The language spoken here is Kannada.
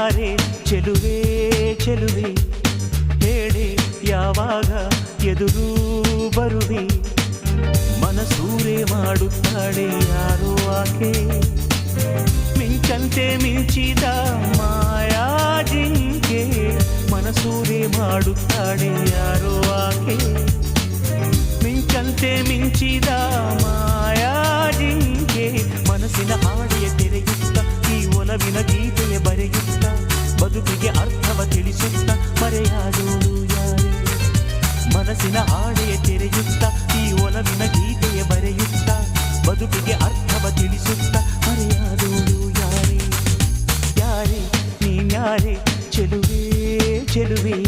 ಯಾರೇ ಚೆಲುವೆ ಚೆಲುವೆ ಹೇಳಿ ಯಾವಾಗ ಎದುರು ಬರುವೆ ಮನಸೂರೆ ಮಾಡುತ್ತಾಳೆ ಯಾರೋ ಆಕೆ ಮಿಂಚಂತೆ ಮಿಂಚಿದ ಮಾಯಾ ಜಿಂಕೆ ಮನಸೂರೆ ಮಾಡುತ್ತಾಳೆ ಯಾರೋ ಆಕೆ ಮಿಂಚಂತೆ ಮಿಂಚಿದ ಮಾಯಾ ಜಿಂಕೆ ಮನಸ್ಸಿನ ಹಾಡೆಯ ತೆರೆಯುತ್ತ ಈ ಒಲವಿನ ಗೀತೆಯ ಬರೆಯುತ್ತ ಬದುಕಿಗೆ ಅರ್ಥವ ತಿಳಿಸುತ್ತ ಮರೆಯಾದೋಳು ಯಾರೇ ಮನಸ್ಸಿನ ಹಾಡೆಯ ತೆರೆಯುತ್ತ ಈ ಒಲವಿನ ಗೀತೆಯ ಬರೆಯುತ್ತ ಬದುಕಿಗೆ ಅರ್ಥವ ತಿಳಿಸುತ್ತ ಮರೆಯಾದೋಳು ಯಾರೇ ಯಾರೇ ನೀನ್ಯಾರೇ ಚೆಲುವೆ ಚೆಲುವೆ